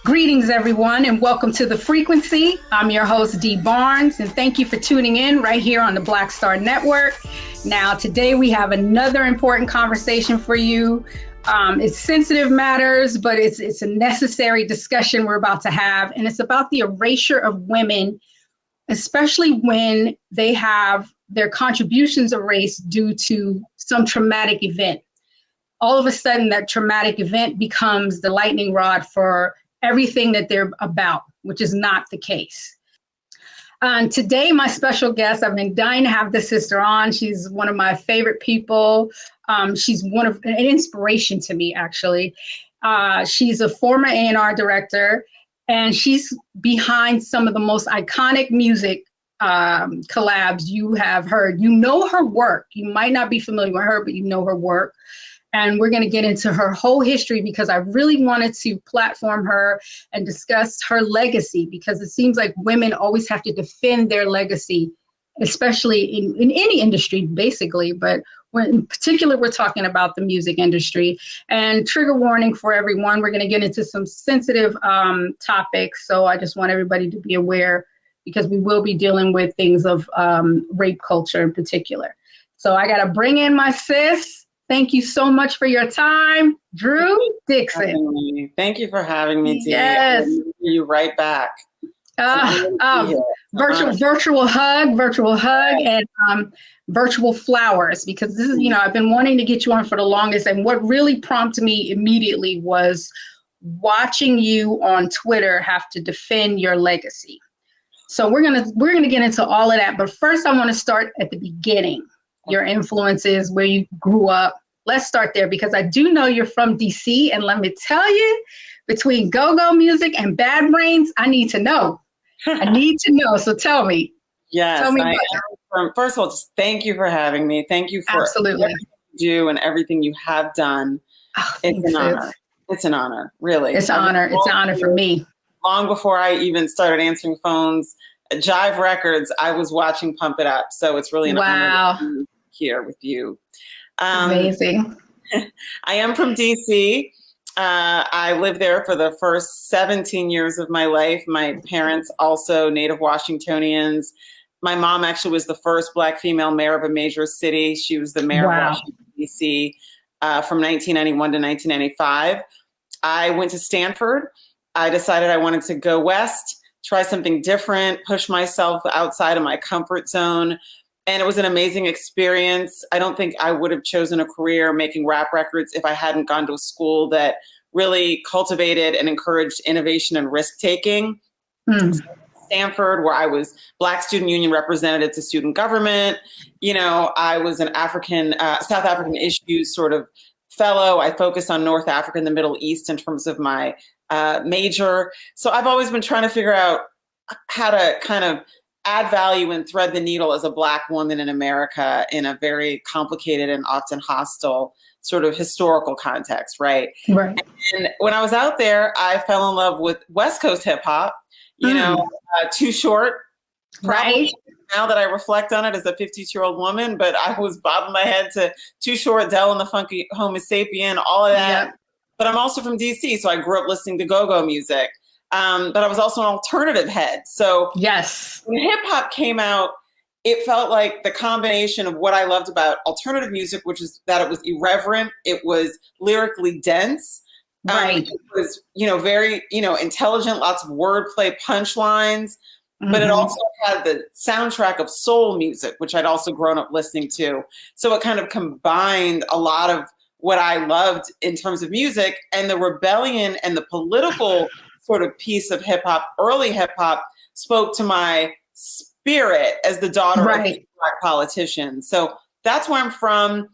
Greetings, everyone, and welcome to The Frequency. I'm your host, Dee Barnes, and thank you for tuning in right here on the Black Star Network. Now, today we have another important conversation for you. It's sensitive matters, but it's a necessary discussion we're about to have, and it's about the erasure of women, especially when they have their contributions erased due to some traumatic event. All of a sudden, that traumatic event becomes the lightning rod for everything that they're about, which is not the case. Today, my special guest, I've been dying to have this sister on. She's one of my favorite people. She's an inspiration to me, actually. She's a former A&R director, and she's behind some of the most iconic music collabs you have heard. You know her work. You might not be familiar with her, but you know her work. And we're going to get into her whole history because I really wanted to platform her and discuss her legacy, because it seems like women always have to defend their legacy, especially in any industry, basically. But in particular, we're talking about the music industry. And trigger warning for everyone, we're going to get into some sensitive topics. So I just want everybody to be aware, because we will be dealing with things of rape culture in particular. So I got to bring in my sis. Thank you so much for your time, Drew Dixon. Thank you for having me, T. Yes. I'll see you right back. Virtual hug, and virtual flowers, because this is, I've been wanting to get you on for the longest. And what really prompted me immediately was watching you on Twitter have to defend your legacy. So we're gonna get into all of that. But first, I want to start at the beginning. Your influences, where you grew up. Let's start there, because I do know you're from DC, and let me tell you, between go-go music and Bad Brains, I need to know. So tell me. Yes, tell me first of all, just thank you for having me. Thank you for Absolutely. everything you do and everything you have done. Oh, It's an honor. It's an honor, really. It's an honor. It's an honor for me. Long before I even started answering phones, Jive Records, I was watching Pump It Up. So it's really an honor to be here with you. Amazing. I am from DC. I lived there for the first 17 years of my life. My parents also native Washingtonians. My mom actually was the first Black female mayor of a major city. She was the mayor of Washington, D.C. From 1991 to 1995. I went to Stanford. I decided I wanted to go west, try something different, push myself outside of my comfort zone. And it was an amazing experience. I don't think I would have chosen a career making rap records if I hadn't gone to a school that really cultivated and encouraged innovation and risk-taking. Stanford, where I was Black Student Union representative to student government. You know, I was an South African issues sort of fellow. I focused on North Africa and the Middle East in terms of my major. So I've always been trying to figure out how to kind of add value and thread the needle as a Black woman in America in a very complicated and often hostile sort of historical context, right? Right. And when I was out there, I fell in love with West Coast hip hop, you know, Too Short. Right. Now that I reflect on it as a 52-year-old woman, but I was bobbing my head to Too Short, Dell and the Funky Homo Sapien, all of that. Yep. But I'm also from DC, so I grew up listening to go-go music. But I was also an alternative head. So yes, when hip hop came out, it felt like the combination of what I loved about alternative music, which is that it was irreverent, it was lyrically dense, right? It was, you know, very, you know, intelligent, lots of wordplay, punchlines, but it also had the soundtrack of soul music, which I'd also grown up listening to. So it kind of combined a lot of what I loved in terms of music, and the rebellion and the political sort of piece of hip hop, early hip hop, spoke to my spirit as the daughter of a Black politician. So that's where I'm from.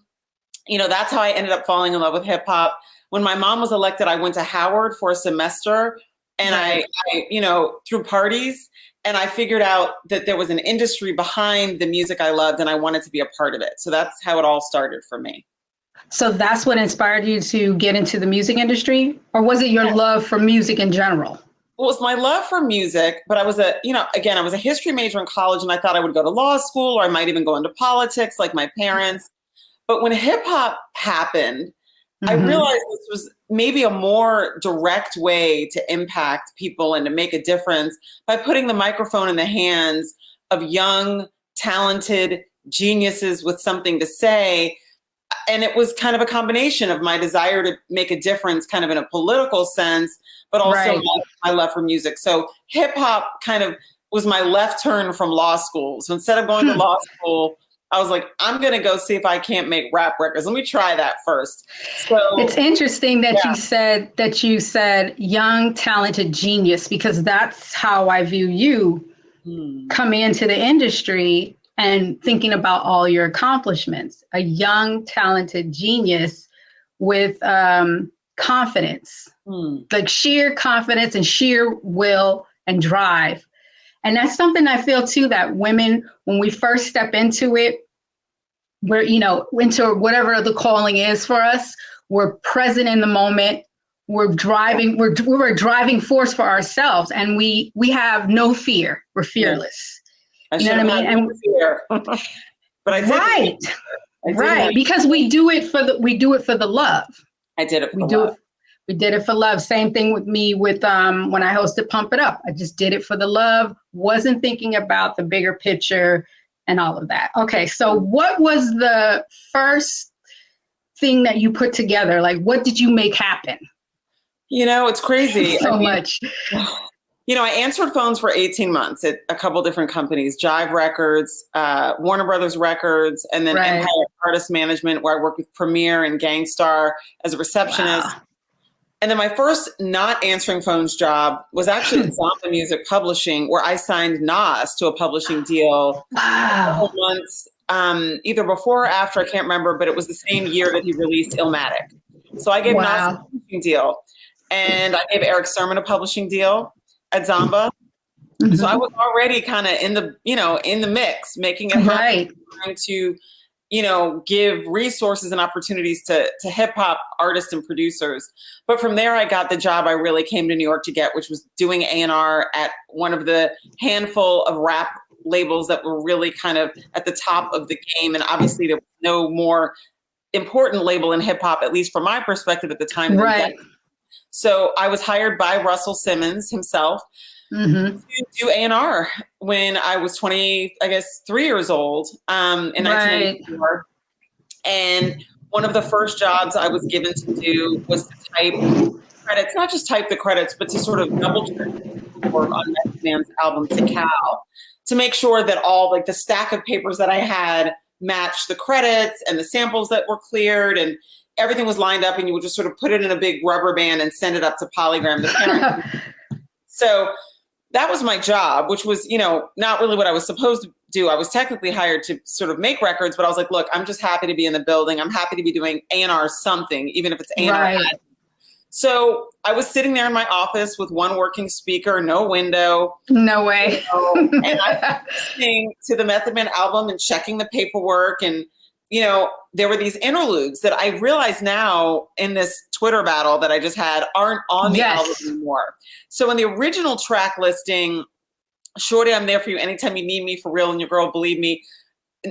You know, that's how I ended up falling in love with hip hop. When my mom was elected, I went to Howard for a semester, and I, you know, through parties, and I figured out that there was an industry behind the music I loved, and I wanted to be a part of it. So that's how it all started for me. So that's what inspired you to get into the music industry? Or was it your love for music in general? Well, it was my love for music, but I was I was a history major in college, and I thought I would go to law school, or I might even go into politics like my parents. But when hip hop happened, I realized this was maybe a more direct way to impact people and to make a difference by putting the microphone in the hands of young, talented geniuses with something to say. And it was kind of a combination of my desire to make a difference kind of in a political sense, but also my love for music. So hip hop kind of was my left turn from law school. So instead of going to law school, I was like, I'm going to go see if I can't make rap records. Let me try that first. So it's interesting that you said young, talented genius, because that's how I view you coming into the industry and thinking about all your accomplishments. A young, talented genius with confidence, like sheer confidence and sheer will and drive. And that's something I feel too, that women, when we first step into it, we're, you know, into whatever the calling is for us, we're present in the moment. We're a driving force for ourselves, and we have no fear. We're fearless. You know what I mean? And but I did. Right. Because we do it for the love. I did it for love. We did it for love. Same thing with me with when I hosted Pump It Up. I just did it for the love. Wasn't thinking about the bigger picture and all of that. Okay, so what was the first thing that you put together? Like, what did you make happen? You know, it's crazy. Much. You know, I answered phones for 18 months at a couple different companies, Jive Records, Warner Brothers Records, and then Empire Artist Management, where I worked with Premiere and Gangstar as a receptionist. Wow. And then my first not answering phones job was actually at Zomba Music Publishing, where I signed Nas to a publishing deal. Wow. A couple months, either before or after, I can't remember, but it was the same year that he released Illmatic. So I gave Nas a publishing deal. And I gave Eric Sermon a publishing deal at Zomba. So I was already kind of in the, in the mix, making it happen, trying to, give resources and opportunities to hip hop artists and producers. But from there, I got the job I really came to New York to get, which was doing A&R at one of the handful of rap labels that were really kind of at the top of the game. And obviously there was no more important label in hip hop, at least from my perspective at the time. Right. So I was hired by Russell Simmons himself to do A&R when I was 3 years old in 1994. And one of the first jobs I was given to do was to type credits, not just type the credits, but to sort of double check work on Method Man's album To Cal, to make sure that all like the stack of papers that I had matched the credits and the samples that were cleared and everything was lined up, and you would just sort of put it in a big rubber band and send it up to Polygram, the parent. So that was my job, which was, not really what I was supposed to do. I was technically hired to sort of make records, but I was like, look, I'm just happy to be in the building. I'm happy to be doing A&R something, even if it's A&R. Right. So I was sitting there in my office with one working speaker, no window. No way. And I was listening to the Method Man album and checking the paperwork. And, there were these interludes that I realize now in this Twitter battle that I just had aren't on the album anymore. So in the original track listing, Shorty, I'm there for you anytime you need me, for real, and your girl believe me,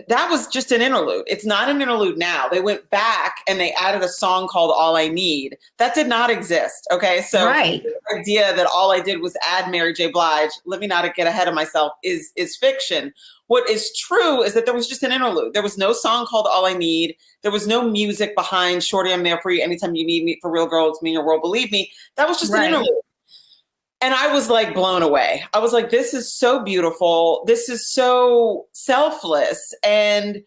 that was just an interlude. It's not an interlude now. They went back and they added a song called All I Need. That did not exist. Okay. So the idea that all I did was add Mary J. Blige, let me not get ahead of myself, is fiction. What is true is that there was just an interlude. There was no song called All I Need. There was no music behind Shorty, I'm there for you anytime you need me, for real, girl, it's me and your world, believe me. That was just an interlude. And I was like blown away. I was like, this is so beautiful. This is so selfless. And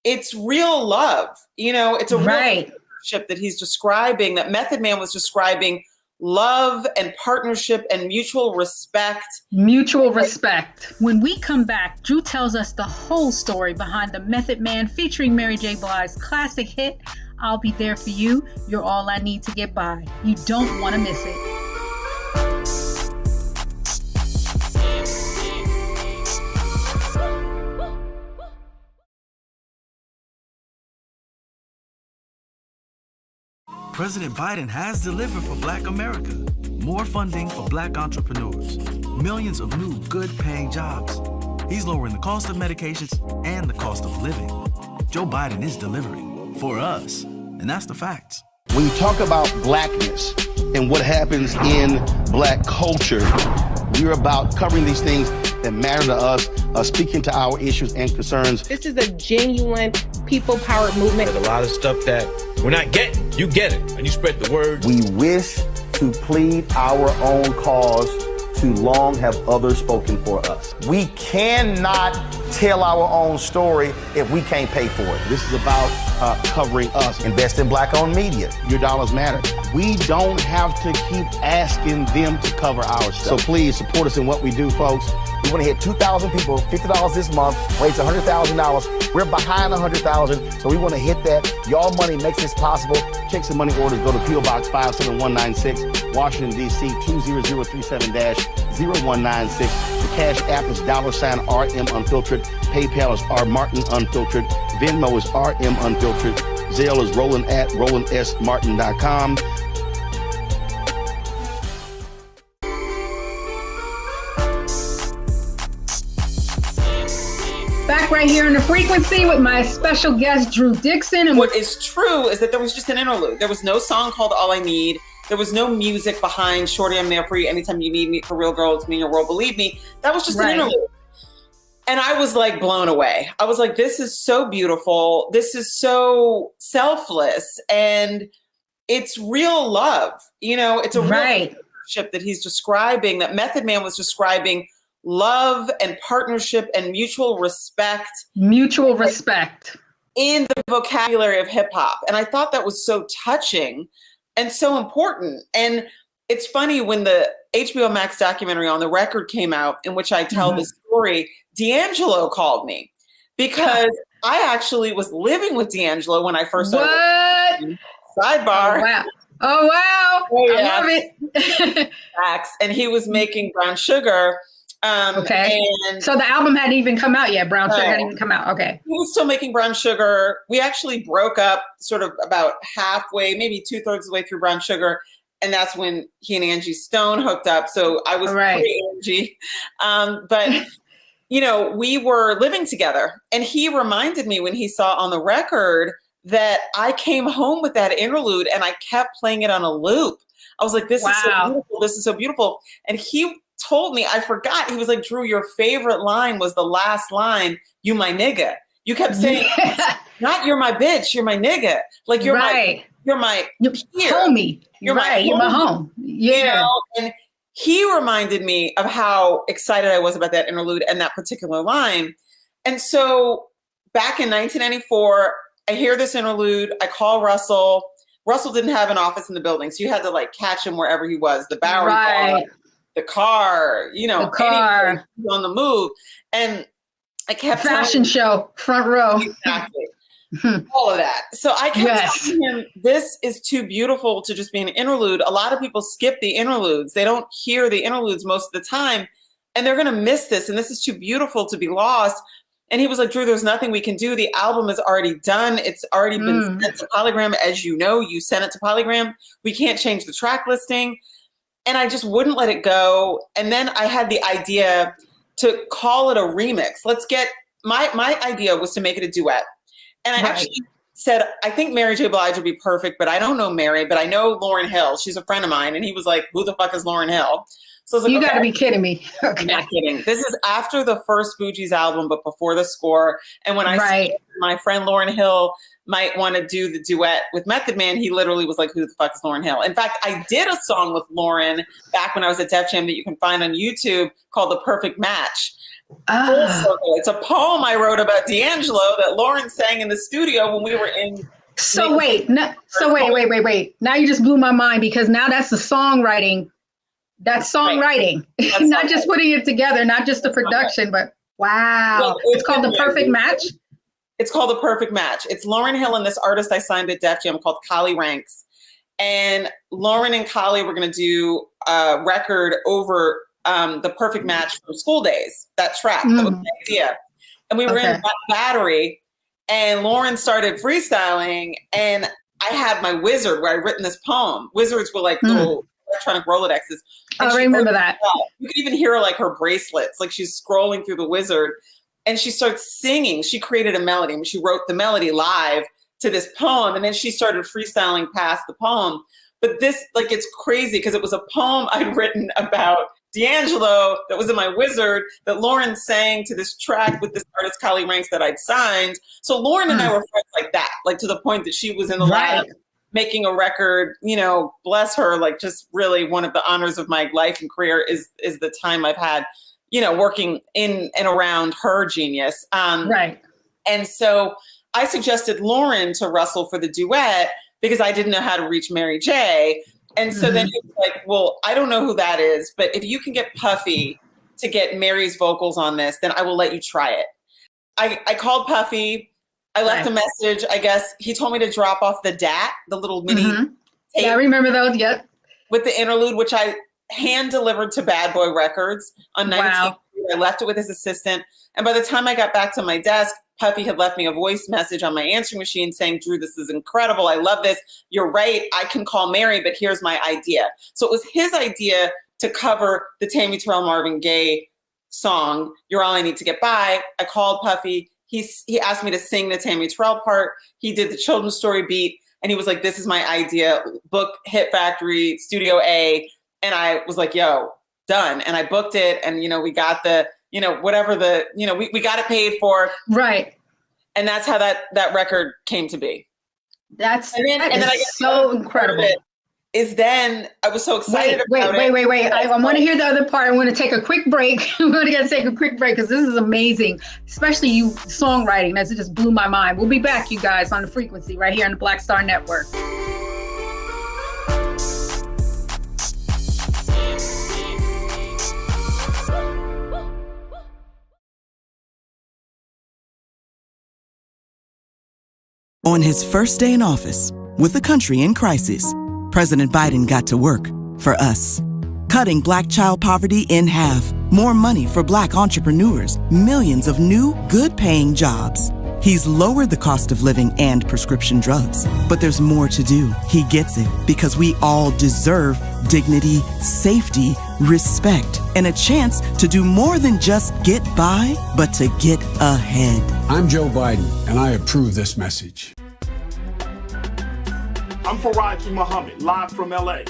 it's real love. It's a real relationship that he's describing, that Method Man was describing, love and partnership and mutual respect. Mutual respect. When we come back, Drew tells us the whole story behind the Method Man featuring Mary J. Blige's classic hit, I'll Be There For You, You're All I Need to Get By. You don't want to miss it. President Biden has delivered for Black America. More funding for Black entrepreneurs. Millions of new good-paying jobs. He's lowering the cost of medications and the cost of living. Joe Biden is delivering for us, and that's the facts. When you talk about blackness and what happens in Black culture, we're about covering these things that matter to us, speaking to our issues and concerns. This is a genuine people-powered movement. There's a lot of stuff that we're not getting. You get it, and you spread the word. We wish to plead our own cause. Too long have others spoken for us. We cannot tell our own story if we can't pay for it. This is about covering us. Invest in Black-owned media. Your dollars matter. We don't have to keep asking them to cover our stuff. So please support us in what we do, folks. We want to hit 2,000 people, $50 this month, raise $100,000. We're behind 100,000, so we want to hit that. Y'all money makes this possible. Check some money orders. Go to P.O. Box 57196, Washington, D.C. 20037-0196. The Cash App is $RM Unfiltered. PayPal is R Martin Unfiltered. Venmo is RM Unfiltered. Zelle is Roland at RolandSMartin.com. Back right here in The Frequency with my special guest, Drew Dixon. And what is true is that there was just an interlude. There was no song called All I Need. There was no music behind Shorty, I'm there for you anytime you need me, for real, girl, it's me and your world, believe me. That was just an interlude. And I was like blown away. I was like, this is so beautiful. This is so selfless. And it's real love. It's a real relationship that he's describing, that Method Man was describing, love and partnership and mutual respect. Mutual respect. In the vocabulary of hip hop. And I thought that was so touching and so important. And it's funny, when the HBO Max documentary On the Record came out, in which I tell the story, D'Angelo called me because I actually was living with D'Angelo when I first started. Sidebar. Oh, wow. I love it. Facts. And he was making Brown Sugar Okay. And so the album hadn't even come out yet. Brown Sugar hadn't even come out. Okay. He was still making Brown Sugar. We actually broke up sort of about halfway, maybe 2/3 of the way through Brown Sugar. And that's when he and Angie Stone hooked up. So I was pre-Angie. But, we were living together. And he reminded me when he saw on the record that I came home with that interlude and I kept playing it on a loop. I was like, this is so beautiful. This is so beautiful. And he told me, I forgot. He was like, Drew, your favorite line was the last line, you my nigga. You kept saying, not you're my bitch, you're my nigga. Like you're my peer. Homie. You're my home. Yeah. And he reminded me of how excited I was about that interlude and that particular line. And so back in 1994, I hear this interlude. I call Russell. Russell didn't have an office in the building, so you had to like catch him wherever he was. The Bowery Bar, the car, the car on the move. And I kept fashion show, front row. Exactly. All of that. So I kept telling him, this is too beautiful to just be an interlude. A lot of people skip the interludes. They don't hear the interludes most of the time, and they're going to miss this. And this is too beautiful to be lost. And he was like, Drew, there's nothing we can do. The album is already done. It's already been sent to Polygram. As you know, you sent it to Polygram. We can't change the track listing. And I just wouldn't let it go. And then I had the idea to call it a remix. Let's get, my idea was to make it a duet. And I actually said, I think Mary J. Blige would be perfect, but I don't know Mary, but I know Lauryn Hill. She's a friend of mine. And he was like, who the fuck is Lauryn Hill? So I was like, you got to be kidding me. Okay. I'm not kidding. This is after the first Fugees album, but before the score. And when I said my friend Lauryn Hill might want to do the duet with Method Man, he literally was like, who the fuck is Lauryn Hill? In fact, I did a song with Lauryn back when I was at Def Jam that you can find on YouTube called The Perfect Match. It's a poem I wrote about D'Angelo that Lauryn sang in the studio when we were in. Wait. Now you just blew my mind, because now that's the songwriting. That's songwriting, not just putting it together, not just the production, but wow. Well, it's called The Perfect Match. It's called The Perfect Match. It's Lauryn Hill and this artist I signed at Def Jam called Kali Ranks. And Lauryn and Kali were going to do a record over The Perfect Match from School Days, that track. That was the idea. And we were in Battery, and Lauryn started freestyling, and I had my wizard where I'd written this poem. Wizards were like little electronic Rolodexes. I remember that. You could even hear like her bracelets, like she's scrolling through the wizard, and she starts singing. She created a melody. I mean, she wrote the melody live to this poem, and then she started freestyling past the poem. But this, like, it's crazy because it was a poem I'd written about D'Angelo that was in my wizard that Lauryn sang to this track with this artist, Kali Ranks, that I'd signed. So Lauryn and I were friends like that, like to the point that she was in the lab making a record, bless her, like just really one of the honors of my life and career is the time I've had, working in and around her genius. And so I suggested Lauryn to Russell for the duet because I didn't know how to reach Mary J. And so then he was like, well, I don't know who that is, but if you can get Puffy to get Mary's vocals on this, then I will let you try it. I called Puffy. I left a message. I guess he told me to drop off the DAT, the little mini tape. Yeah, I remember those. Yep. With the interlude, which I hand delivered to Bad Boy Records on 19th. I left it with his assistant. And by the time I got back to my desk, Puffy had left me a voice message on my answering machine saying, Drew, this is incredible. I love this. You're right. I can call Mary, but here's my idea. So it was his idea to cover the Tammy Terrell Marvin Gaye song, You're All I Need to Get By. I called Puffy. He asked me to sing the Tammy Terrell part. He did the children's story beat. And he was like, this is my idea. Book Hit Factory, Studio A. And I was like, yo, done. And I booked it. And, we got the, whatever the, we got it paid for. Right. And that's how that record came to be. That is so incredible. Is then I was so excited about it. Wait. I want to hear the other part. I want to take a quick break. I'm going to take a quick break because this is amazing, especially you songwriting. That just blew my mind. We'll be back, you guys, on The Frequency right here on the Black Star Network. On his first day in office, with the country in crisis, President Biden got to work for us, cutting Black child poverty in half, more money for Black entrepreneurs, millions of new, good-paying jobs. He's lowered the cost of living and prescription drugs. But there's more to do. He gets it because we all deserve dignity, safety, respect, and a chance to do more than just get by, but to get ahead. I'm Joe Biden, and I approve this message. I'm Faraji Muhammad, live from LA.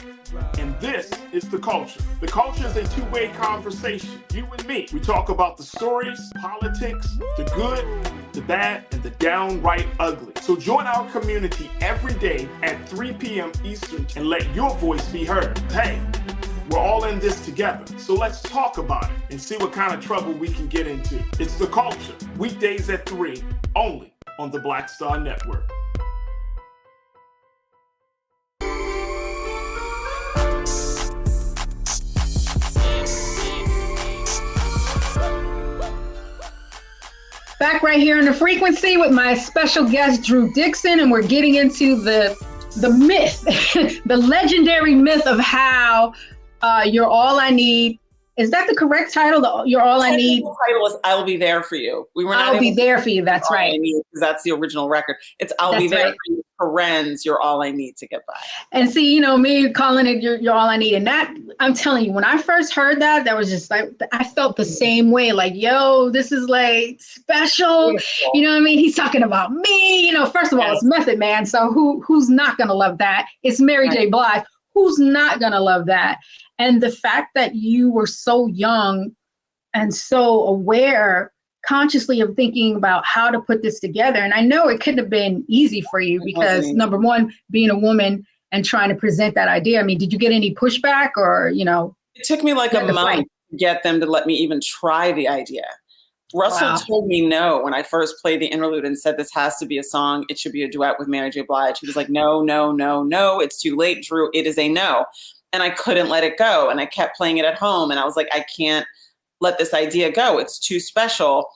And this is The Culture. The Culture is a two-way conversation. You and me. We talk about the stories, politics, the good, the bad, and the downright ugly. So join our community every day at 3 p.m. Eastern and let your voice be heard. Hey, we're all in this together. So let's talk about it and see what kind of trouble we can get into. It's The Culture, weekdays at 3, only on the Black Star Network. Back right here in the frequency with my special guest, Drew Dixon, and we're getting into the myth, the legendary myth of how You're All I Need. Is that the correct title? You're All I Need. The title is I'll Be There For You. We were not I'll Be There For You. That's right. Because that's the original record. It's I'll Be There For You. Parens, You're All I Need to Get By. And see, you know, me calling it you're All I Need. And that, I'm telling you, when I first heard that, that was just like, I felt the same way. Like, yo, this is like special. Beautiful. You know what I mean? He's talking about me. You know, first of all, it's Method Man. So who's not going to love that? It's Mary J. Blige. Who's not going to love that? And the fact that you were so young and so aware consciously of thinking about how to put this together. And I know it couldn't have been easy for you because number one, being a woman and trying to present that idea. I mean, did you get any pushback or, you know? It took me like a month to get them to let me even try the idea. Russell told me no when I first played the interlude and said, this has to be a song. It should be a duet with Mary J. Blige. He was like, no, no, no, no. It's too late, Drew. It is a no. And I couldn't let it go. And I kept playing it at home. And I was like, I can't let this idea go. It's too special.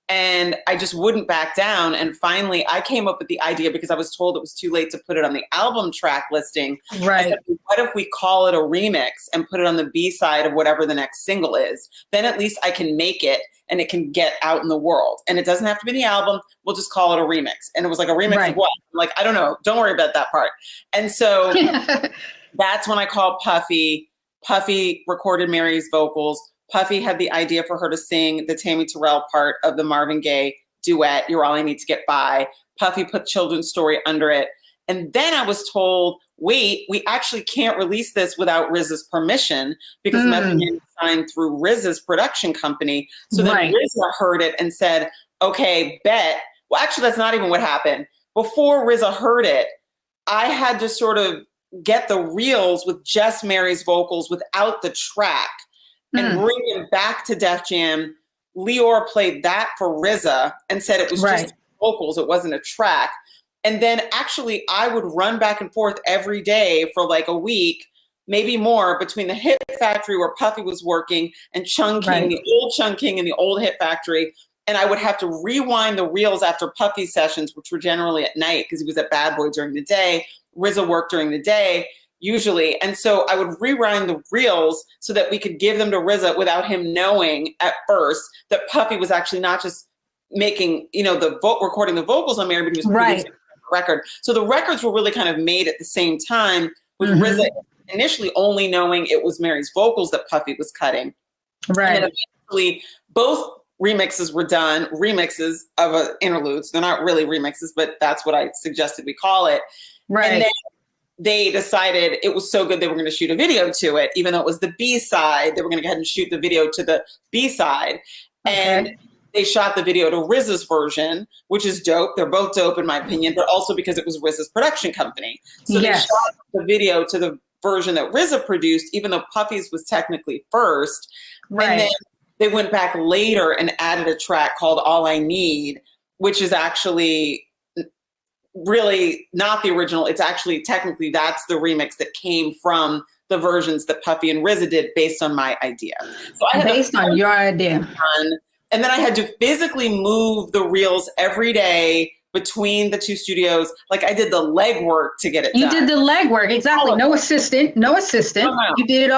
And I just wouldn't back down. And finally, I came up with the idea because I was told it was too late to put it on the album track listing. Right. I said, what if we call it a remix and put it on the B-side of whatever the next single is? Then at least I can make it and it can get out in the world. And it doesn't have to be the album. We'll just call it a remix. And it was like a remix of what? I'm like, I don't know. Don't worry about that part. And so that's when I called Puffy. Puffy recorded Mary's vocals. Puffy had the idea for her to sing the Tammy Terrell part of the Marvin Gaye duet, You're All I Need to Get By. Puffy put Children's Story under it. And then I was told, wait, we actually can't release this without RZA's permission because Method Man signed through RZA's production company. So then RZA heard it and said, okay, bet. Well, actually, that's not even what happened. Before RZA heard it, I had to sort of get the reels with just Mary's vocals without the track and bring him back to Def Jam. Leor played that for RZA and said it was just vocals. It wasn't a track. And then actually I would run back and forth every day for like a week, maybe more, between the Hit Factory where Puffy was working and Chung King, the old Chung King and the old Hit Factory. And I would have to rewind the reels after Puffy sessions, which were generally at night because he was at Bad Boy during the day. RZA worked during the day usually. And so I would rewind the reels so that we could give them to RZA without him knowing at first that Puffy was actually not just making, you know, recording the vocals on Mary, but he was producing the record. So the records were really kind of made at the same time with RZA initially only knowing it was Mary's vocals that Puffy was cutting. Right. And then eventually both remixes were done, remixes of interludes. They're not really remixes, but that's what I suggested we call it. Right. And then they decided it was so good they were going to shoot a video to it, even though it was the B-side. They were going to go ahead and shoot the video to the B-side. And they shot the video to RZA's version, which is dope. They're both dope in my opinion, but also because it was RZA's production company. So they shot the video to the version that RZA produced, even though Puffy's was technically first. Right. And then they went back later and added a track called All I Need, which is actually really not the original. It's actually technically that's the remix that came from the versions that Puffy and RZA did based on my idea. So I had based on your idea. And then I had to physically move the reels every day between the two studios. Like I did the legwork to get it done. You did the legwork, exactly. No assistant. No. You did it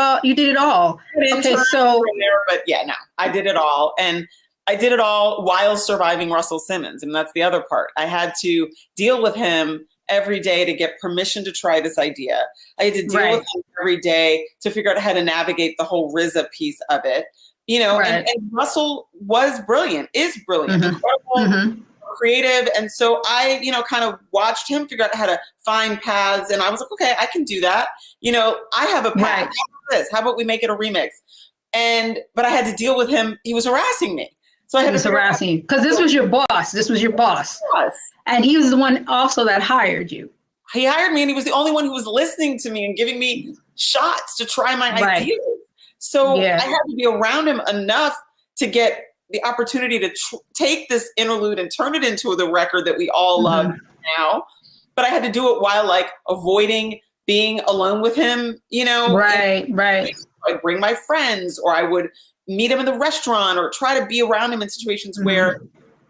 all. Okay, so but yeah, no, I did it all, and I did it all while surviving Russell Simmons, and that's the other part. I had to deal with him every day to get permission to try this idea. I had to deal with him every day to figure out how to navigate the whole RZA piece of it. And Russell was brilliant, is brilliant, incredible, creative. And so I, kind of watched him figure out how to find paths. And I was like, okay, I can do that. I have a path. How about this? How about we make it a remix? But I had to deal with him. He was harassing me. So I had to harassing you because this was your boss. Yes. And he was the one also that hired you. He hired me, and he was the only one who was listening to me and giving me shots to try my ideas. So I had to be around him enough to get the opportunity to take this interlude and turn it into the record that we all love now. But I had to do it while avoiding being alone with him, Right. I'd bring my friends, or I would meet him in the restaurant, or try to be around him in situations where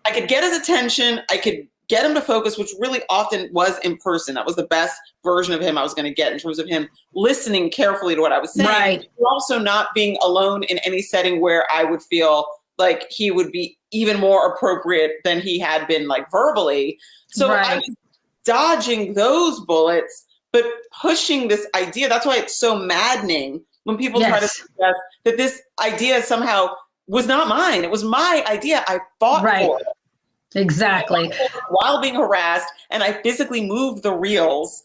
I could get his attention. I could get him to focus, which really often was in person. That was the best version of him I was going to get in terms of him listening carefully to what I was saying. Right. Also not being alone in any setting where I would feel like he would be even more appropriate than he had been verbally. So I was dodging those bullets, but pushing this idea. That's why it's so maddening when people try to suggest that this idea somehow was not mine. It was my idea. I fought for it. Exactly. While being harassed, and I physically moved the reels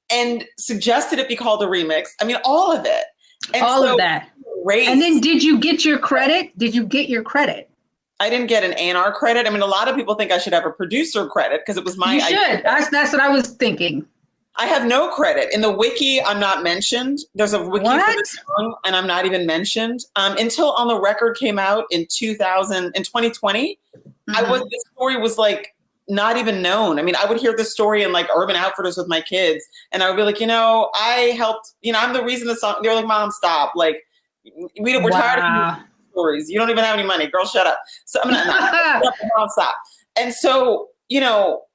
and suggested it be called a remix. I mean, all of it. And all of that. And then did you get your credit? I didn't get an A&R credit. I mean, a lot of people think I should have a producer credit because it was my idea. You should. That's what I was thinking. I have no credit. In the wiki, I'm not mentioned. There's a wiki for the song, and I'm not even mentioned. Until On the Record came out in 2020. The story was not even known. I mean, I would hear the story in Urban Outfitters with my kids, and I would be like, I helped, I'm the reason the song. They're like, Mom, stop. We're tired of stories. You don't even have any money. Girl, shut up. So I'm not Mom, stop. And so,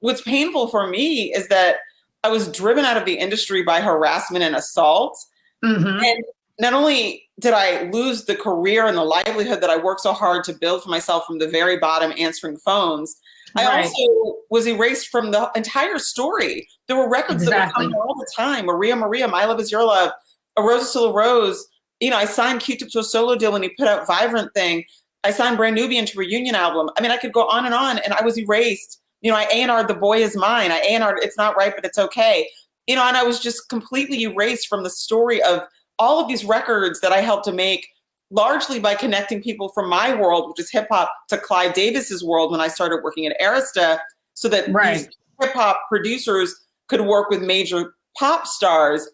what's painful for me is that I was driven out of the industry by harassment and assault. And not only did I lose the career and the livelihood that I worked so hard to build for myself from the very bottom, answering phones, I also was erased from the entire story. There were records that were coming all the time. Maria, My Love Is Your Love, A Rose Is Still a Rose. I signed Q-Tip to a solo deal when he put out Vibrant Thing. I signed Brand Nubian to a reunion album. I mean, I could go on, and I was erased. I A&R'd The Boy Is Mine. I A&R'd It's Not Right, But It's Okay. And I was just completely erased from the story of all of these records that I helped to make, largely by connecting people from my world, which is hip hop, to Clive Davis's world when I started working at Arista, so that these hip hop producers could work with major pop stars.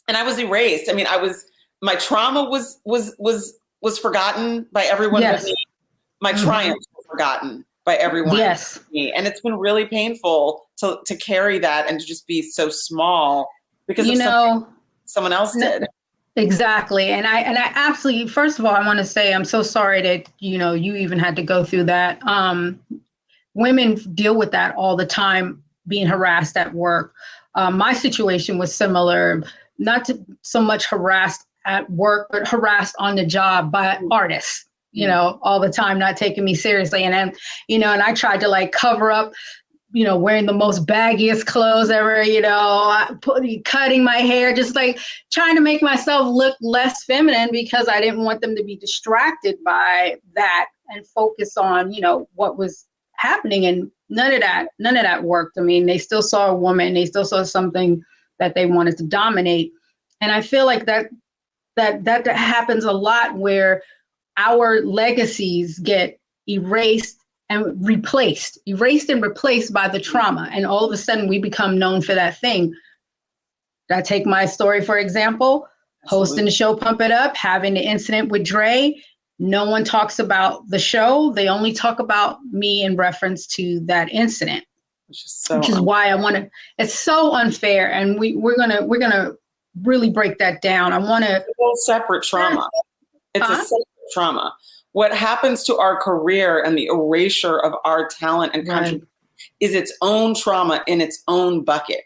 And I was erased. I mean, my trauma was forgotten by everyone but me. My triumphs were forgotten by everyone. Yes. And it's been really painful to carry that and to just be so small because someone else did. Exactly. And I absolutely, first of all, I want to say, I'm so sorry that, you even had to go through that. Women deal with that all the time, being harassed at work. My situation was similar, not so much harassed at work, but harassed on the job by artists. All the time, not taking me seriously. And then, and I tried to cover up, wearing the most baggiest clothes ever, cutting my hair, just trying to make myself look less feminine because I didn't want them to be distracted by that and focus on, what was happening. And none of that worked. I mean, they still saw a woman, they still saw something that they wanted to dominate. And I feel like that happens a lot where our legacies get erased and replaced by the trauma. And all of a sudden we become known for that thing. I take my story, for example, hosting the show Pump It Up, having the incident with Dre. No one talks about the show. They only talk about me in reference to that incident, which is why I want to, it's so unfair. And we're going to really break that down. I want to. It's a whole separate trauma. It's a separate trauma. What happens to our career and the erasure of our talent and contribution is its own trauma in its own bucket.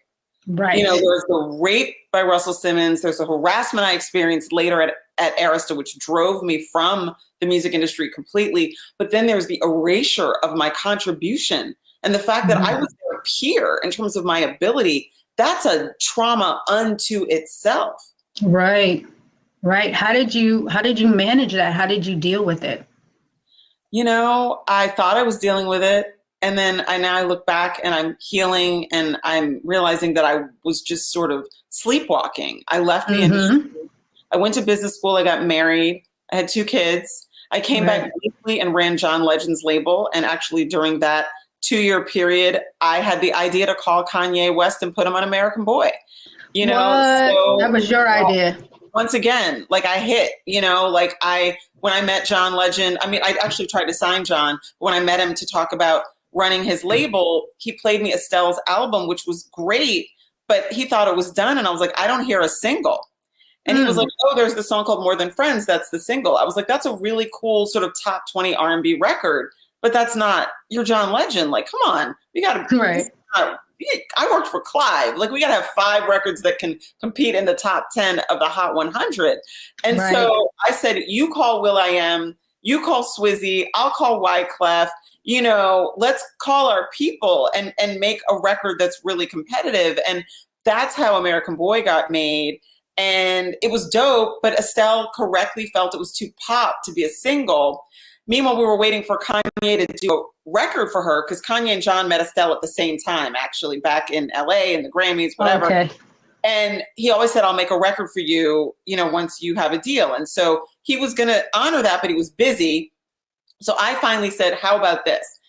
Right. You know, there's the rape by Russell Simmons. There's the harassment I experienced later at Arista, which drove me from the music industry completely. But then there's the erasure of my contribution and the fact that I was their peer in terms of my ability. That's a trauma unto itself. Right. Right. How did you manage that? How did you deal with it? You know, I thought I was dealing with it. And then I look back and I'm healing and I'm realizing that I was just sort of sleepwalking. I left the industry. I went to business school. I got married. I had 2 kids. I came back briefly and ran John Legend's label. And actually during that 2-year period, I had the idea to call Kanye West and put him on American Boy. You know, so, that was your idea. Once again, like I hit, you know, like when I met John Legend, I mean, I actually tried to sign John. When I met him to talk about running his label, he played me Estelle's album, which was great, but he thought it was done. And I was like, I don't hear a single. And he was like, oh, there's the song called More Than Friends. That's the single. I was like, that's a really cool sort of top 20 R&B record, but that's not your John Legend. Like, come on, we got to, right. I worked for Clive. Like, we got to have 5 records that can compete in the top 10 of the Hot 100. And so I said, you call will.i.am, you call Swizzy, I'll call Wyclef. You know, let's call our people and make a record that's really competitive. And that's how American Boy got made. And it was dope, but Estelle correctly felt it was too pop to be a single. Meanwhile, we were waiting for Kanye to do a record for her because Kanye and John met Estelle at the same time, actually, back in LA and the Grammys, whatever. Okay. And he always said, I'll make a record for you, you know, once you have a deal. And so he was going to honor that, but he was busy. So I finally said, how about this?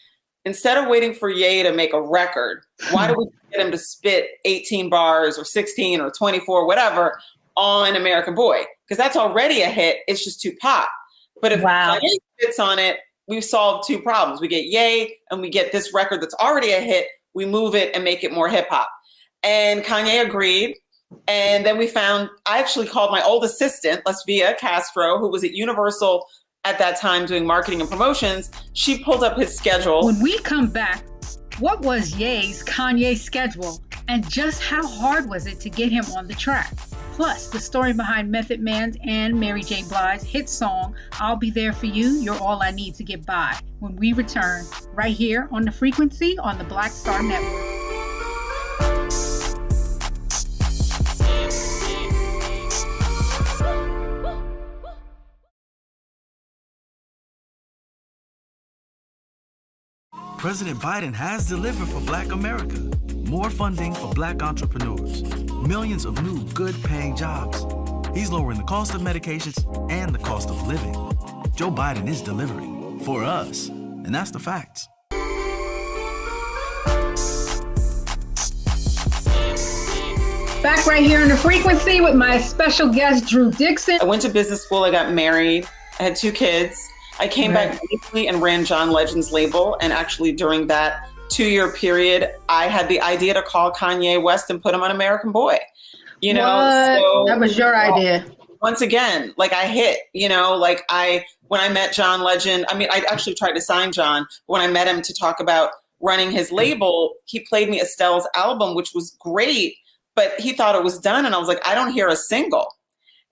Instead of waiting for Ye to make a record, why don't we get him to spit 18 bars or 16 or 24, whatever, on American Boy? Because that's already a hit. It's just too pop. But if Kanye spits on it, we've solved 2 problems. We get Ye and we get this record that's already a hit. We move it and make it more hip hop. And Kanye agreed. And then I actually called my old assistant, Lesbia Castro, who was at Universal at that time doing marketing and promotions. She pulled up his schedule. When we come back, what was Ye's Kanye schedule and just how hard was it to get him on the track? Plus, the story behind Method Man's and Mary J. Blige's hit song, I'll Be There For You, You're All I Need to Get By, when we return right here on The Frequency on the Black Star Network. President Biden has delivered for Black America. More funding for Black entrepreneurs. Millions of new good-paying jobs. He's lowering the cost of medications and the cost of living. Joe Biden is delivering for us, and that's the facts. Back right here on The Frequency with my special guest, Drew Dixon. I went to business school. I got married. I had 2 kids. I came back briefly and ran John Legend's label. And actually during that 2-year period, I had the idea to call Kanye West and put him on American Boy. You know, so, that was your idea. Once again, like I hit, you know, like when I met John Legend, I mean, I actually tried to sign John. When I met him to talk about running his label, he played me Estelle's album, which was great, but he thought it was done. And I was like, I don't hear a single.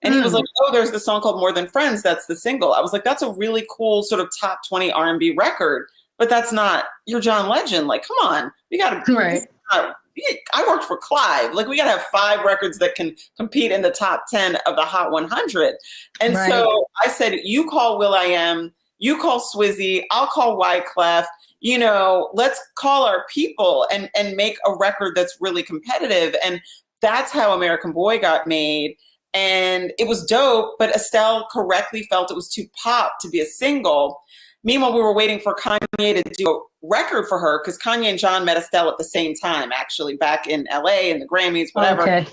And he was like, oh, there's the song called More Than Friends. That's the single. I was like, that's a really cool sort of top 20 R&B record, but that's not your John Legend. Like, come on, we got to, I worked for Clive. Like, we got to have 5 records that can compete in the top 10 of the Hot 100. And so I said, you call will.i.am, you call Swizzy, I'll call Wyclef. You know, let's call our people and make a record that's really competitive. And that's how American Boy got made. And it was dope, but Estelle correctly felt it was too pop to be a single. Meanwhile, we were waiting for Kanye to do a record for her because Kanye and John met Estelle at the same time, actually, back in LA and the Grammys, whatever. Okay.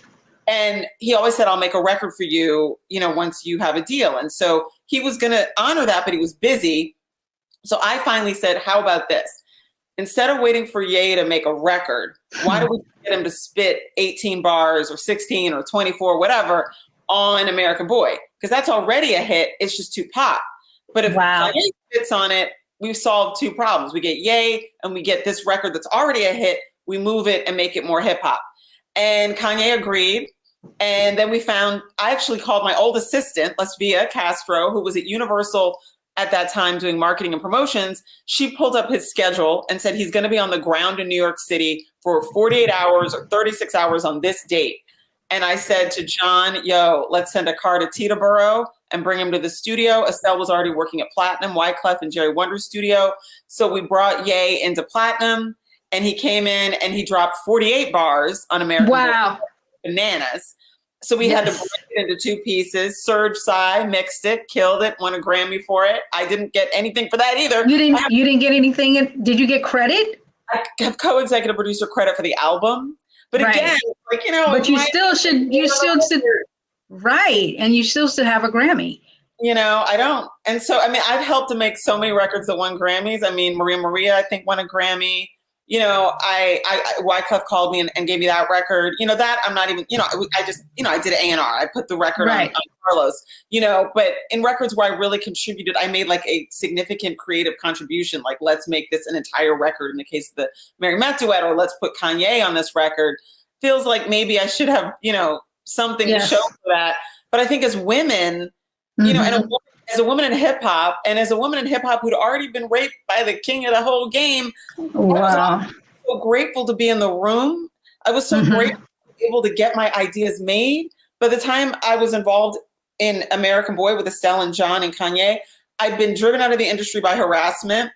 And he always said, I'll make a record for you, you know, once you have a deal. And so he was going to honor that, but he was busy. So I finally said, how about this? Instead of waiting for Ye to make a record, why don't we get him to spit 18 bars or 16 or 24, whatever, on American Boy? Because that's already a hit. It's just too pop. But if Kanye spits on it, we've solved two problems. We get Ye and we get this record that's already a hit. We move it and make it more hip hop. And Kanye agreed. And then I actually called my old assistant, Lesvia Castro, who was at Universal at that time doing marketing and promotions. She pulled up his schedule and said he's going to be on the ground in New York City for 48 hours or 36 hours on this date. And I said to John, let's send a car to Teterboro and bring him to the studio. Estelle was already working at Platinum, Wyclef and Jerry Wonder's studio. So we brought Ye into Platinum, and he came in and he dropped 48 bars on American Wow. Bananas. So we had to break it into two pieces. Serge Sai mixed it, killed it, won a Grammy for it. I didn't get anything for that either. You didn't get anything. Did you get credit? I have co-executive producer credit for the album. But again, but you still should, right. And you still should have a Grammy. I don't. And so, I've helped to make so many records that won Grammys. Maria, I think, won a Grammy. Wyclef called me and gave me that record. That I'm not even, I did an A&R. I put the record on Carlos, but in records where I really contributed, I made like a significant creative contribution. Like, let's make this an entire record in the case of the Mary Matt duet, or let's put Kanye on this record. Feels like maybe I should have, something to show for that. But I think as women, and as a woman in hip hop, and as a woman in hip hop who'd already been raped by the king of the whole game, wow. I was so grateful to be in the room. I was so grateful to be able to get my ideas made. By the time I was involved in American Boy with Estelle and John and Kanye, I'd been driven out of the industry by harassment,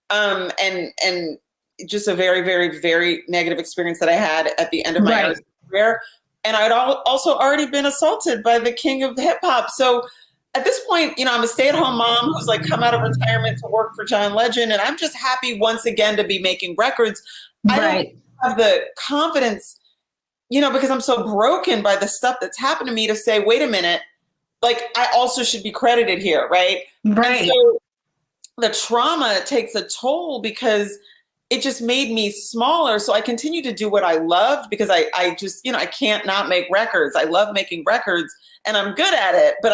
and just a very, very, very negative experience that I had at the end of my career. And I'd also already been assaulted by the king of hip hop. So at this point, I'm a stay-at-home mom who's like come out of retirement to work for John Legend, and I'm just happy once again to be making records. I don't have the confidence, because I'm so broken by the stuff that's happened to me, to say, wait a minute, like, I also should be credited here, right? Right. And so the trauma takes a toll because it just made me smaller. So I continue to do what I loved because I just, I can't not make records. I love making records and I'm good at it, but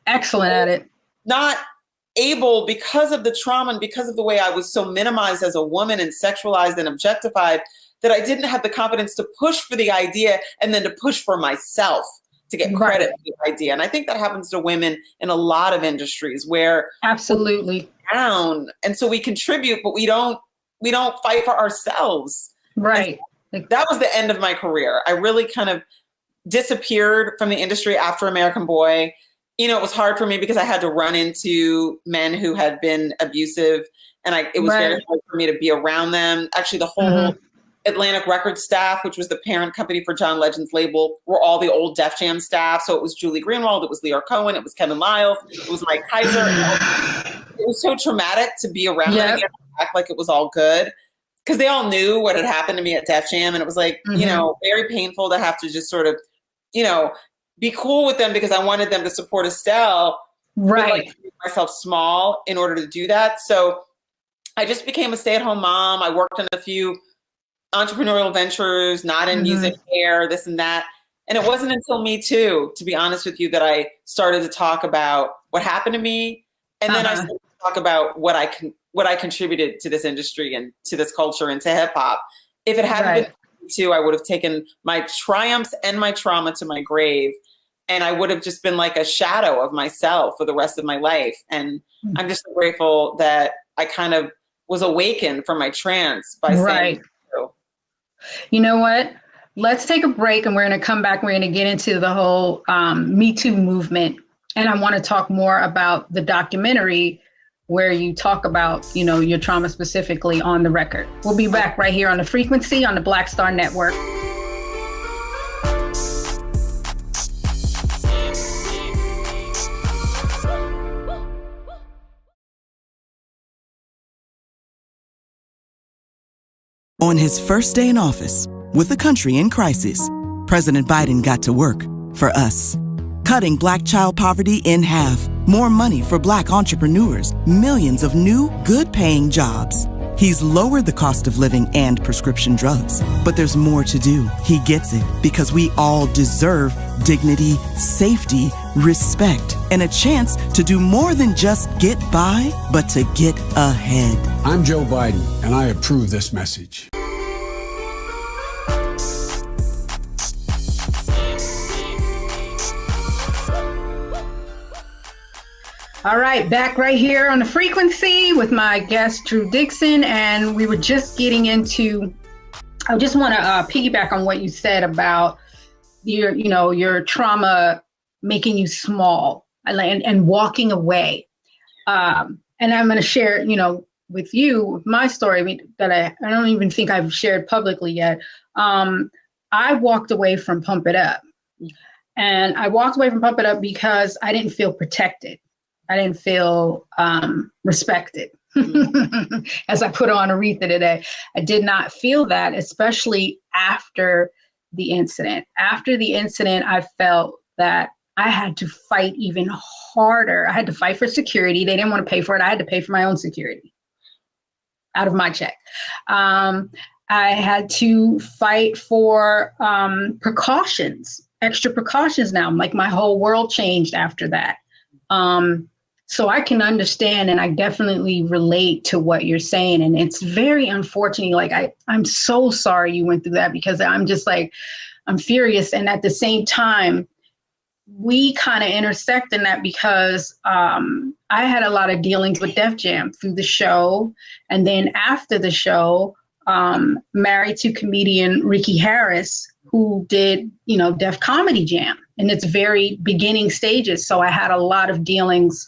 excellent at it. Not able, because of the trauma and because of the way I was so minimized as a woman and sexualized and objectified, that I didn't have the confidence to push for the idea and then to push for myself to get credit for the idea. And I think that happens to women in a lot of industries where absolutely down. And so we contribute, but we don't fight for ourselves. Right. And that was the end of my career. I really kind of disappeared from the industry after American Boy. It was hard for me because I had to run into men who had been abusive, and it was very hard for me to be around them. Actually, the whole Atlantic Records staff, which was the parent company for John Legend's label, were all the old Def Jam staff. So it was Julie Greenwald, it was Leor Cohen, it was Kevin Lyles, it was Mike Kaiser. It was so traumatic to be around them again, act like it was all good, because they all knew what had happened to me at Def Jam, and it was like, very painful to have to just sort of, be cool with them because I wanted them to support Estelle. Right. But make myself small in order to do that. So I just became a stay-at-home mom. I worked on a few entrepreneurial ventures, not in music, hair, this and that. And it wasn't until Me Too, to be honest with you, that I started to talk about what happened to me. And then I started to talk about what I contributed to this industry and to this culture and to hip hop. If it hadn't been Me Too, I would have taken my triumphs and my trauma to my grave. And I would have just been like a shadow of myself for the rest of my life. And I'm just so grateful that I kind of was awakened from my trance by saying so. You know what? Let's take a break and we're going to come back. We're going to get into the whole Me Too movement. And I want to talk more about the documentary where you talk about, your trauma specifically on the record. We'll be back right here on The Frequency on the Black Star Network. On his first day in office, with the country in crisis, President Biden got to work for us. Cutting Black child poverty in half, more money for Black entrepreneurs, millions of new, good-paying jobs. He's lowered the cost of living and prescription drugs. But there's more to do. He gets it, because we all deserve dignity, safety, respect, and a chance to do more than just get by, but to get ahead. I'm Joe Biden, and I approve this message. All right, back right here on the frequency with my guest, Drew Dixon. And we were just getting into, I just want to piggyback on what you said about your trauma making you small and walking away. And I'm going to share, with you, my story that I don't even think I've shared publicly yet. I walked away from Pump It Up. And I walked away from Pump It Up because I didn't feel protected. I didn't feel respected. As I put on Aretha today, I did not feel that, especially after the incident. After the incident, I felt that I had to fight even harder. I had to fight for security. They didn't want to pay for it. I had to pay for my own security out of my check. I had to fight for extra precautions now. Like my whole world changed after that. So I can understand, and I definitely relate to what you're saying. And it's very unfortunate. Like, I'm so sorry you went through that, because I'm just like, I'm furious. And at the same time, we kind of intersect in that because I had a lot of dealings with Def Jam through the show. And then after the show, married to comedian Ricky Harris, who did, Def Comedy Jam in its very beginning stages. So I had a lot of dealings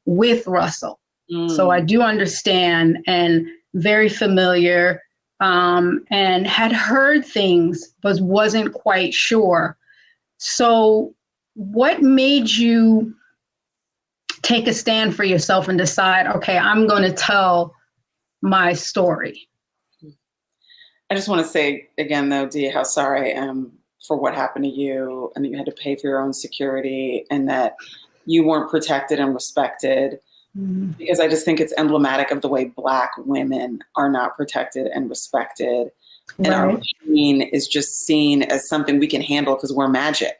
with Russell. So I do understand and very familiar, and had heard things, but wasn't quite sure. So what made you take a stand for yourself and decide, okay, I'm going to tell my story? I just want to say again, though, Dee, how sorry I am for what happened to you, and that you had to pay for your own security, and that you weren't protected and respected, because I just think it's emblematic of the way Black women are not protected and respected. And our pain is just seen as something we can handle because we're magic.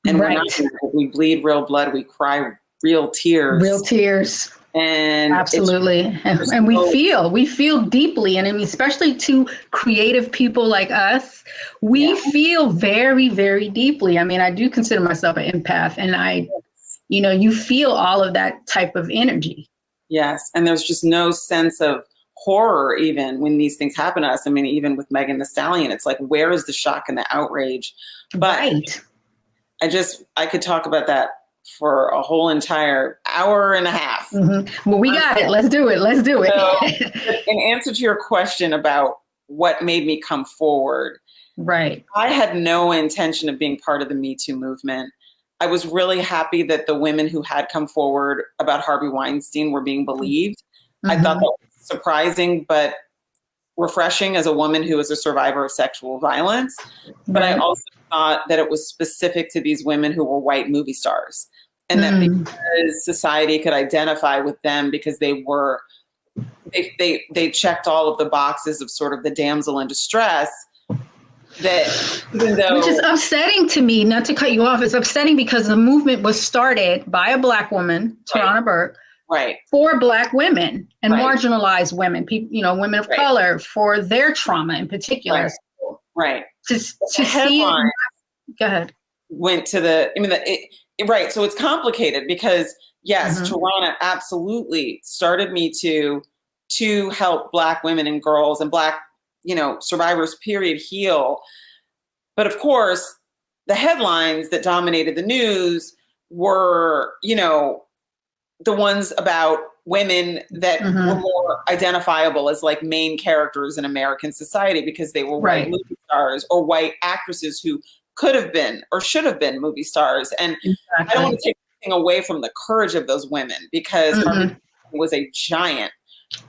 And we're not magic. We bleed real blood. We cry real tears. Real tears. And absolutely. And we feel deeply. And I mean, especially to creative people like us, we feel very, very deeply. I mean, I do consider myself an empath, and you feel all of that type of energy. Yes. And there's just no sense of horror even when these things happen to us. I mean, even with Megan Thee Stallion, it's like, where is the shock and the outrage? But I could talk about that for a whole entire hour and a half. Well, we got it. Let's do it. So, in answer to your question about what made me come forward, I had no intention of being part of the Me Too movement. I was really happy that the women who had come forward about Harvey Weinstein were being believed. I thought that was surprising, but refreshing as a woman who is a survivor of sexual violence. But I also thought that it was specific to these women who were white movie stars, and that because society could identify with them because they checked all of the boxes of sort of the damsel in distress. That even though, which is upsetting to me, not to cut you off, it's upsetting because the movement was started by a Black woman, Tarana Burke, for Black women and marginalized women, people, women of color, for their trauma in particular. To see it, go ahead. Went to so it's complicated because Tarana absolutely started Me Too to help Black women and girls and Black survivors, period, heal. But of course, the headlines that dominated the news were, the ones about women that were more identifiable as like main characters in American society because they were white movie stars or white actresses who could have been or should have been movie stars. And I don't want to take anything away from the courage of those women because Harvey was a giant.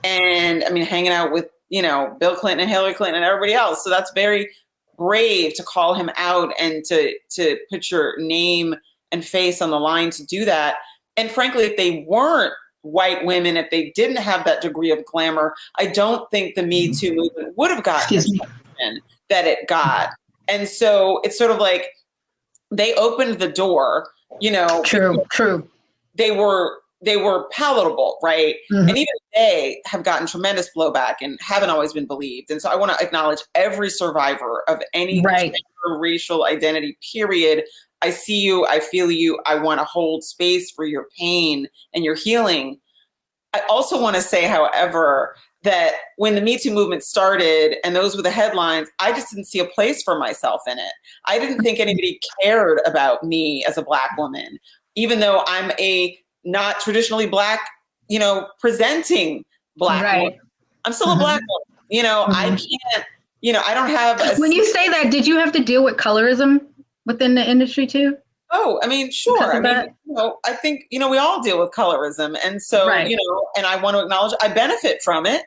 And I mean, hanging out with Bill Clinton and Hillary Clinton and everybody else. So that's very brave to call him out and to put your name and face on the line to do that. And frankly, if they weren't white women, if they didn't have that degree of glamour, I don't think the Me Too movement would have gotten the attention that it got. And so it's sort of like they opened the door, True. they were palatable, right? Mhm. And even they have gotten tremendous blowback and haven't always been believed. And so I want to acknowledge every survivor of any Right. gender, racial identity, period. I see you, I feel you, I want to hold space for your pain and your healing. I also want to say, however, that when the Me Too movement started and those were the headlines, I just didn't see a place for myself in it. I didn't think anybody cared about me as a Black woman, even though I'm a not traditionally Black, presenting Black Right. woman. I'm still a Black woman. I can't, I don't have a. When you say that, did you have to deal with colorism within the industry too? Oh, I mean, sure. I mean, I think, we all deal with colorism. And so, Right. and I want to acknowledge I benefit from it.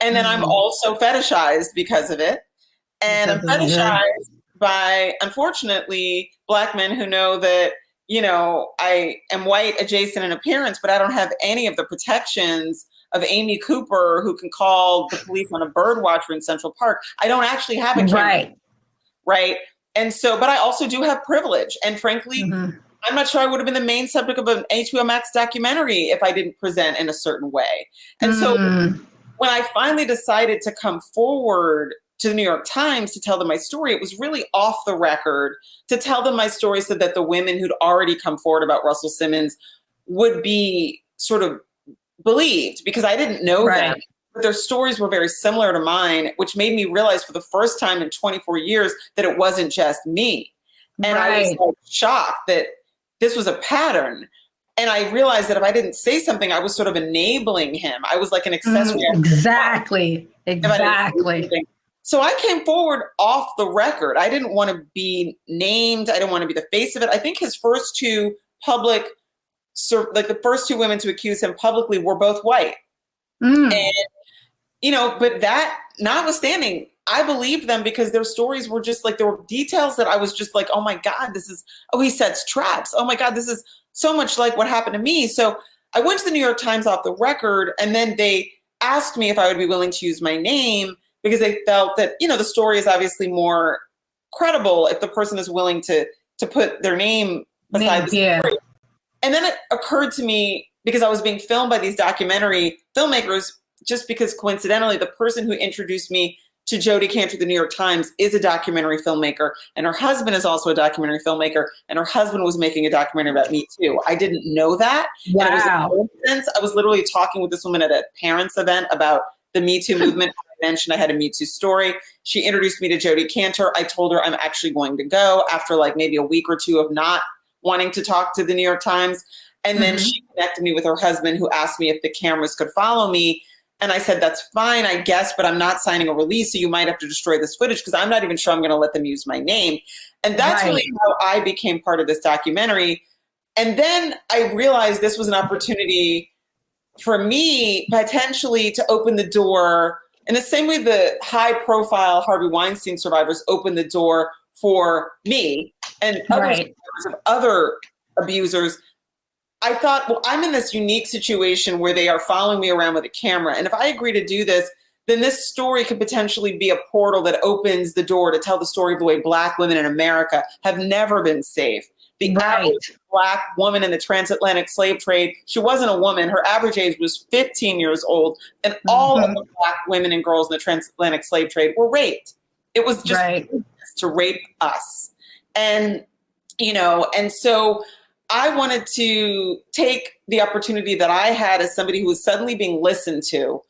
And then I'm also fetishized because of it. And I'm fetishized by, unfortunately, Black men who know that, I am white adjacent in appearance, but I don't have any of the protections of Amy Cooper, who can call the police on a bird watcher in Central Park. I don't actually have a camera. Right. And so, but I also do have privilege. And frankly, I'm not sure I would have been the main subject of an HBO documentary if I didn't present in a certain way. And so when I finally decided to come forward to the New York Times to tell them my story, it was really off the record to tell them my story so that the women who'd already come forward about Russell Simmons would be sort of believed, because I didn't know them. But their stories were very similar to mine, which made me realize for the first time in 24 years that it wasn't just me. And I was like, shocked that this was a pattern. And I realized that if I didn't say something, I was sort of enabling him. I was like an accessory. Exactly. So I came forward off the record. I didn't want to be named. I didn't want to be the face of it. I think his first two public, the first two women to accuse him publicly were both white. And but that notwithstanding, I believed them because their stories were just like, there were details that I was just like, oh my God, he sets traps. Oh my God, this is so much like what happened to me. So I went to the New York Times off the record, and then they asked me if I would be willing to use my name because they felt that, the story is obviously more credible if the person is willing to put their name beside the story. And then it occurred to me, because I was being filmed by these documentary filmmakers, just because coincidentally, the person who introduced me to Jodi Kantor, the New York Times, is a documentary filmmaker, and her husband is also a documentary filmmaker, and her husband was making a documentary about Me Too. I didn't know that. Wow. And it was a coincidence. I was literally talking with this woman at a parents' event about the Me Too movement. I mentioned I had a Me Too story. She introduced me to Jodi Kantor. I told her I'm actually going to go after like maybe a week or two of not wanting to talk to the New York Times. And then she connected me with her husband, who asked me if the cameras could follow me. And I said, that's fine, I guess, but I'm not signing a release, so you might have to destroy this footage because I'm not even sure I'm going to let them use my name. And that's really how I became part of this documentary. And then I realized this was an opportunity for me potentially to open the door in the same way the high-profile Harvey Weinstein survivors opened the door for me and other survivors of other abusers. I thought, well, I'm in this unique situation where they are following me around with a camera. And if I agree to do this, then this story could potentially be a portal that opens the door to tell the story of the way Black women in America have never been safe. The average Black woman in the transatlantic slave trade, she wasn't a woman. Her average age was 15 years old. And all of the Black women and girls in the transatlantic slave trade were raped. It was just to rape us. And, and so I wanted to take the opportunity that I had as somebody who was suddenly being listened to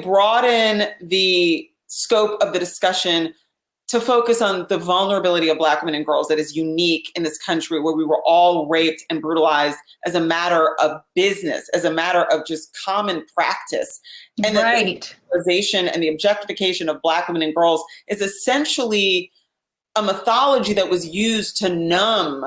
broaden the scope of the discussion to focus on the vulnerability of Black women and girls that is unique in this country, where we were all raped and brutalized as a matter of business, as a matter of just common practice. And the sexualization and the objectification of Black women and girls is essentially a mythology that was used to numb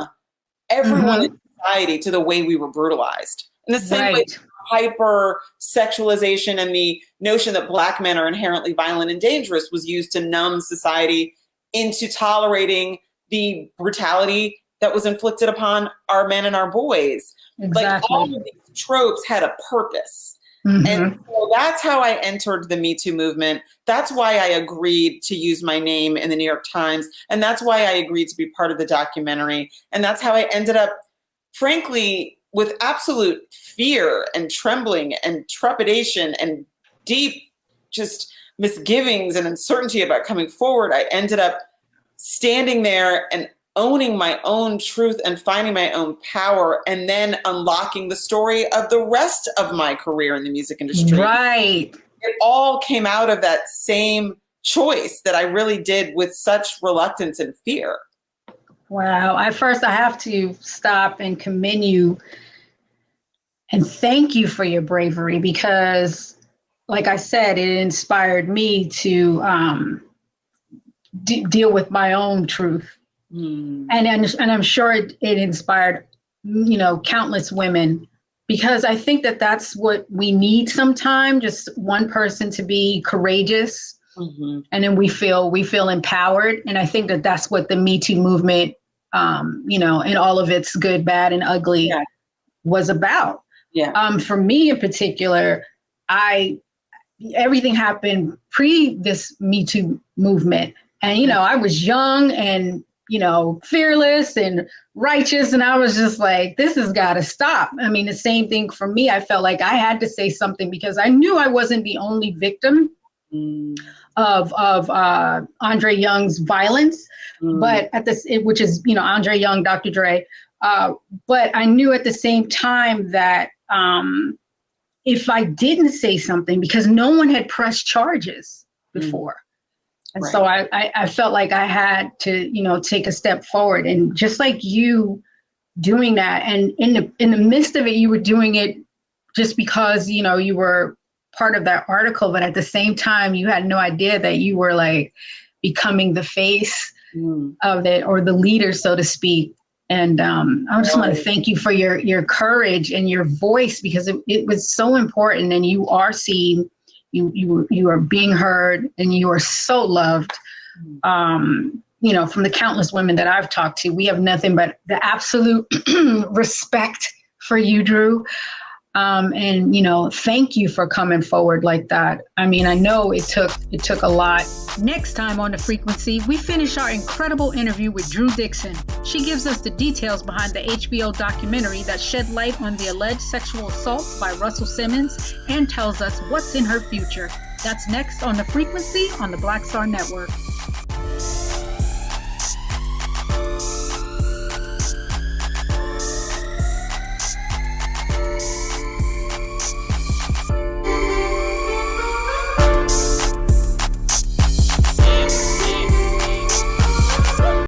everyone in society to the way we were brutalized. In the same way, hyper sexualization and the notion that Black men are inherently violent and dangerous was used to numb society into tolerating the brutality that was inflicted upon our men and our boys. Like all of these tropes had a purpose. And so that's how I entered the Me Too movement. That's why I agreed to use my name in the New York Times. And that's why I agreed to be part of the documentary. And that's how I ended up, frankly, with absolute fear and trembling and trepidation and deep just misgivings and uncertainty about coming forward, I ended up standing there and owning my own truth and finding my own power, and then unlocking the story of the rest of my career in the music industry. Right. It all came out of that same choice that I really did with such reluctance and fear. Wow. At first, I have to stop and commend you and thank you for your bravery, because, like I said, it inspired me to deal with my own truth. And I'm sure it inspired, countless women, because I think that that's what we need sometimes, just one person to be courageous. And then we feel empowered. And I think that that's what the Me Too movement, in all of its good, bad, and ugly was about. For me in particular, everything happened pre this Me Too movement. And, I was young and, fearless and righteous. And I was just like, this has got to stop. I mean, the same thing for me. I felt like I had to say something because I knew I wasn't the only victim of Andre Young's violence, but which is, Andre Young, Dr. Dre. But I knew at the same time that if I didn't say something, because no one had pressed charges before. And so I felt like I had to, take a step forward, and just like you doing that. And in the midst of it, you were doing it just because, you were part of that article, but at the same time, you had no idea that you were like becoming the face of it, or the leader, so to speak. And I just want to thank you for your courage and your voice, because it was so important, and you are seen. You are being heard, and you are so loved. From the countless women that I've talked to, we have nothing but the absolute respect for you, Drew. And thank you for coming forward like that. I mean, I know it took a lot. Next time on The Frequency, we finish our incredible interview with Drew Dixon. She gives us the details behind the HBO documentary that shed light on the alleged sexual assault by Russell Simmons, and tells us what's in her future. That's next on The Frequency on the Black Star Network.